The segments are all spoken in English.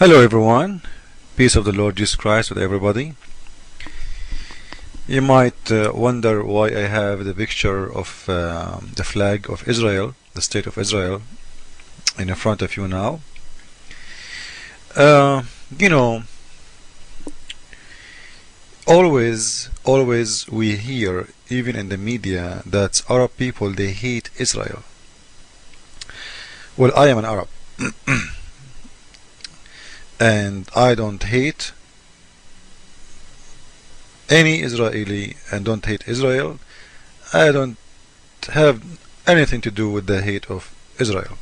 Hello everyone, peace of the Lord Jesus Christ with everybody. You might wonder why I have the picture of the flag of Israel, the state of Israel, in front of you now. Uh, you know, always we hear, even in the media, that Arab people, they hate Israel. Well, I am an Arab. And I don't hate any Israeli and don't hate Israel. I don't have anything to do with the hate of Israel.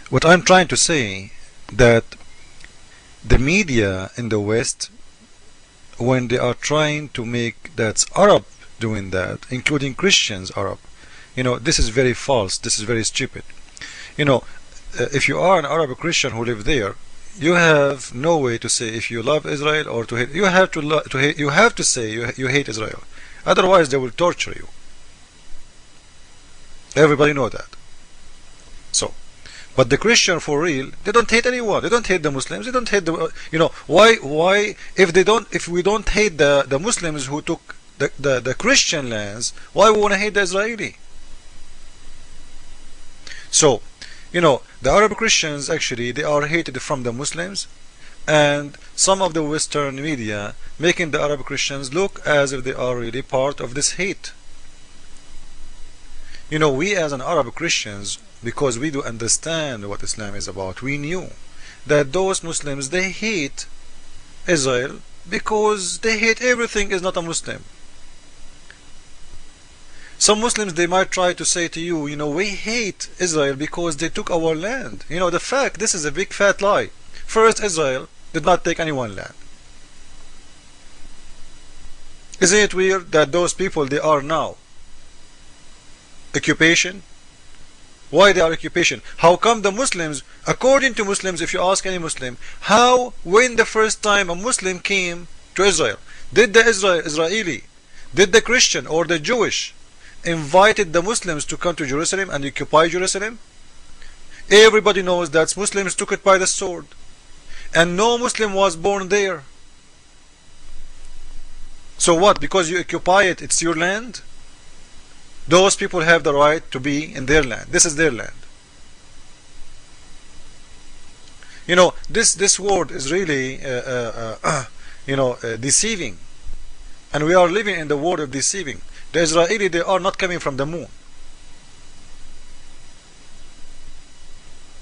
What I'm trying to say that the media in the West, when they are trying to make that's Arab doing that, including Christians Arab, this is very false. This is very stupid. If you are an Arab Christian who live there, you have no way to say if you love Israel or to hate. You have to hate. You have to say you hate Israel. Otherwise, they will torture you. Everybody know that. So, but the Christian for real, they don't hate anyone. They don't hate the Muslims. They don't hate the. Why if we don't hate the Muslims who took the Christian lands, why we want to hate the Israeli? So, the Arab Christians actually they are hated from the Muslims, and some of the Western media making the Arab Christians look as if they are really part of this hate. We as an Arab Christians, because we do understand what Islam is about, we knew that those Muslims they hate Israel because they hate everything is not a Muslim. Some Muslims they might try to say to you, we hate Israel because they took our land. The fact, this is a big fat lie. First, Israel did not take anyone's land. Isn't it weird that those people they are now occupation? Why they are occupation? How come the Muslims, according to Muslims, if you ask any Muslim, when the first time a Muslim came to Israel, did the Israeli, did the Christian or the Jewish invited the Muslims to come to Jerusalem and occupy Jerusalem? Everybody knows that Muslims took it by the sword, and no Muslim was born there. So what? Because you occupy it, it's your land? Those people have the right to be in their land. This is their land. This word is really deceiving, and we are living in the world of deceiving. The Israeli, they are not coming from the moon.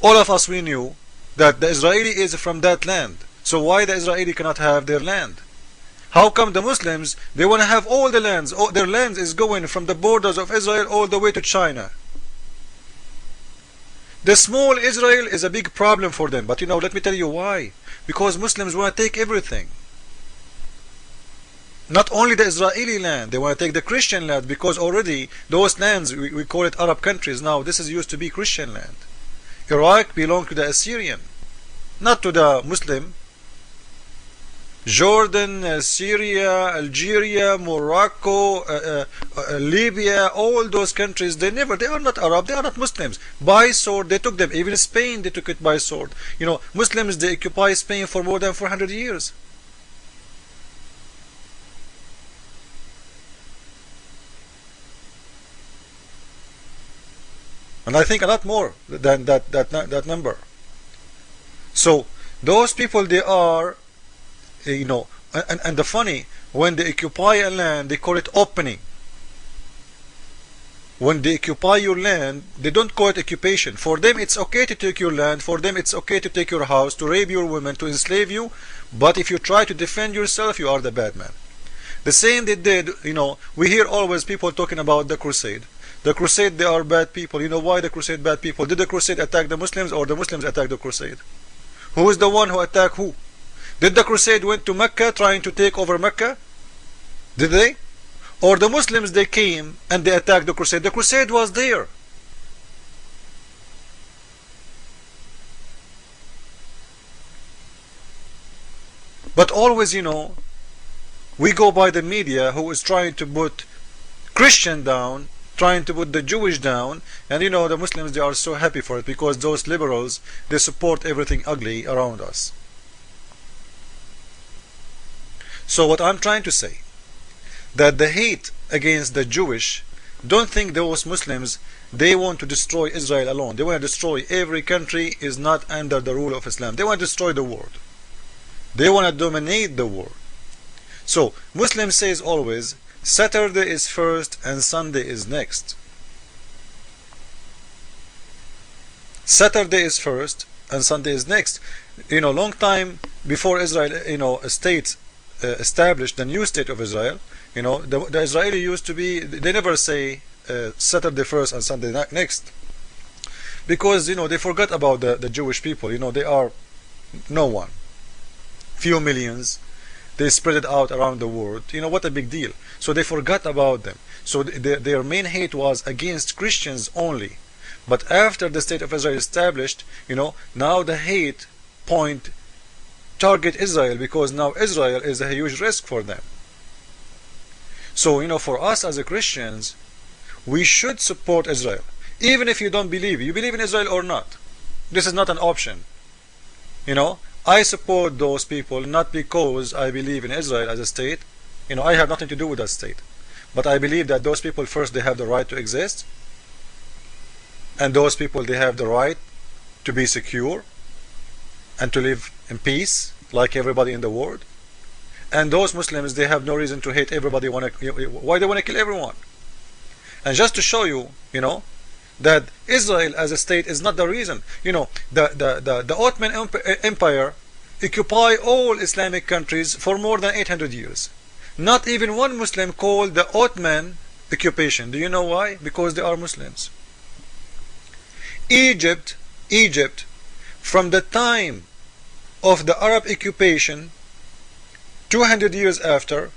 All of us, we knew that the Israeli is from that land. So why the Israeli cannot have their land? How come the Muslims, they want to have all the lands? Their lands is going from the borders of Israel all the way to China. The small Israel is a big problem for them. But let me tell you why. Because Muslims want to take everything. Not only the Israeli land, they want to take the Christian land, because already those lands, we call it Arab countries now, this is used to be Christian land. Iraq belonged to the Assyrian, not to the Muslim. Jordan, Syria, Algeria, Morocco, Libya, all those countries, they are not Arab, they are not Muslims. By sword, they took them. Even Spain, they took it by sword. Muslims, they occupy Spain for more than 400 years. And I think a lot more than that number. So those people, they are, and the funny, when they occupy a land, they call it opening. When they occupy your land, they don't call it occupation. For them, it's okay to take your land. For them, it's okay to take your house, to rape your women, to enslave you. But if you try to defend yourself, you are the bad man. The same they did, we hear always people talking about the crusade. The crusade, they are bad people. Why the crusade bad people? Did the crusade attack the Muslims or the Muslims attack the crusade? Who is the one who attacked who? Did the crusade went to Mecca trying to take over Mecca? Did they? Or the Muslims, they came and they attacked the crusade? The crusade was there. But always, we go by the media who is trying to put Christian down, trying to put the Jewish down, and the Muslims, they are so happy for it because those liberals, they support everything ugly around us. So what I'm trying to say, that the hate against the Jewish, don't think those Muslims, they want to destroy Israel alone. They want to destroy every country is not under the rule of Islam. They want to destroy the world. They want to dominate the world. So Muslims says always, Saturday is first and Sunday is next. Saturday is first and Sunday is next. Long time before Israel, a state established, the new state of Israel, the Israeli used to be, they never say Saturday first and Sunday next, because they forgot about the Jewish people. They are no one, few millions, they spread it out around the world. What a big deal. So they forgot about them. So their main hate was against Christians only. But after the state of Israel established, now the hate point target Israel, because now Israel is a huge risk for them. So for us as a Christians, we should support Israel, even if you don't believe. You believe in Israel or not, this is not an option. I support those people not because I believe in Israel as a state. I have nothing to do with that state, but I believe that those people, first, they have the right to exist, and those people, they have the right to be secure and to live in peace like everybody in the world. And those Muslims, they have no reason to hate everybody. Why they want to kill everyone? And just to show you, that Israel as a state is not the reason. The Ottoman Empire occupied all Islamic countries for more than 800 years. Not even one Muslim called the Ottoman occupation. Do you know why? Because they are Muslims. Egypt, from the time of the Arab occupation, 200 years after,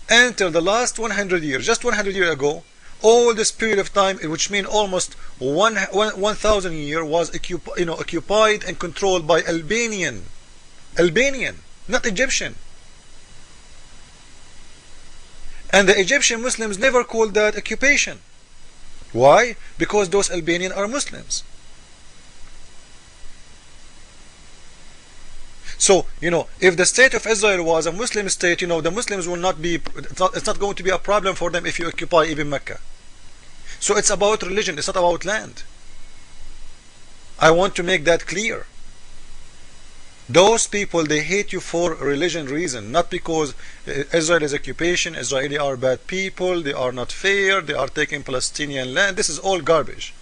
until the last 100 years, just 100 years ago, all this period of time, which means almost 1,000 years, was occupied and controlled by Albanian, not Egyptian. And the Egyptian Muslims never called that occupation. Why? Because those Albanians are Muslims. So, if the state of Israel was a Muslim state, the Muslims will not be, it's not going to be a problem for them if you occupy even Mecca. So it's about religion, it's not about land. I want to make that clear. Those people, they hate you for religion reason, not because Israel is occupation, Israeli are bad people, they are not fair, they are taking Palestinian land. This is all garbage.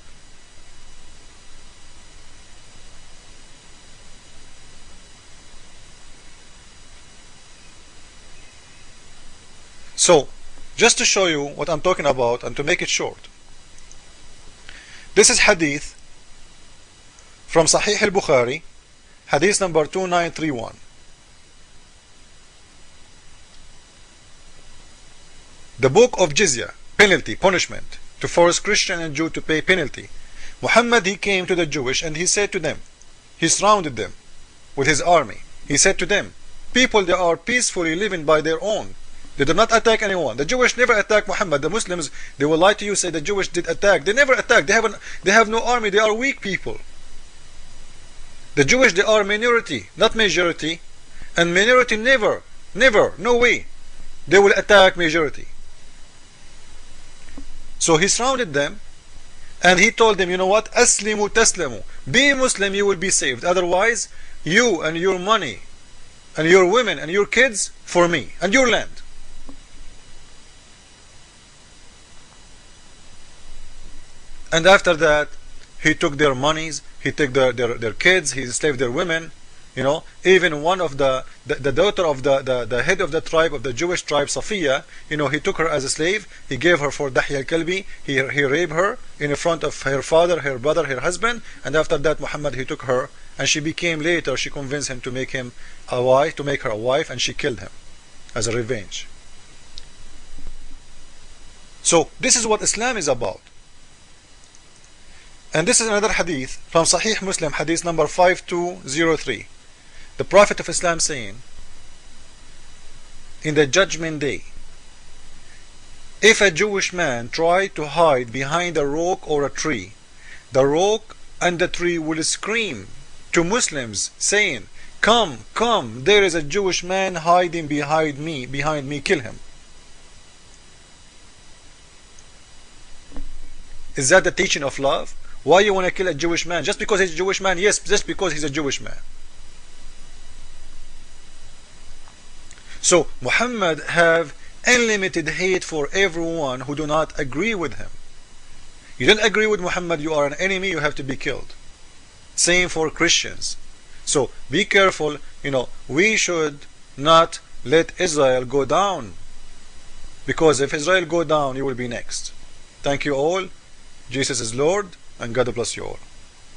So, just to show you what I'm talking about and to make it short, this is hadith from Sahih al-Bukhari, hadith number 2931. The book of jizya, penalty, punishment, to force Christian and Jew to pay penalty. Muhammad, he came to the Jewish and he said to them, he surrounded them with his army. He said to them, people, they are peacefully living by their own. They do not attack anyone. The Jewish never attack Muhammad. The Muslims, they will lie to you, say the Jewish did attack. They never attack. They have no army. They are weak people. The Jewish, they are minority, not majority. And minority never, no way, they will attack majority. So he surrounded them and he told them, you know what? Aslimu taslamu. Be Muslim, you will be saved. Otherwise, you and your money and your women and your kids for me and your land. And after that, he took their monies, he took their kids, he enslaved their women. Even one of the daughter of the head of the tribe, of the Jewish tribe, Safiya, he took her as a slave. He gave her for Dahya al-Kalbi. He raped her in front of her father, her brother, her husband. And after that, Muhammad, he took her, and she became later, she convinced him to make him a wife, to make her a wife, and she killed him as a revenge. So this is what Islam is about. And this is another hadith from Sahih Muslim, hadith number 5203. The Prophet of Islam saying, in the judgment day, If a Jewish man tried to hide behind a rock or a tree, the rock and the tree will scream to Muslims saying, "Come, come, there is a Jewish man hiding behind me, kill him." Is that the teaching of love? Why you want to kill a Jewish man? Just because he's a Jewish man? Yes, just because he's a Jewish man. So Muhammad have unlimited hate for everyone who do not agree with him. You don't agree with Muhammad, you are an enemy, you have to be killed. Same for Christians. So be careful, we should not let Israel go down, because if Israel go down, you will be next. Thank you all. Jesus is Lord, and God bless you all.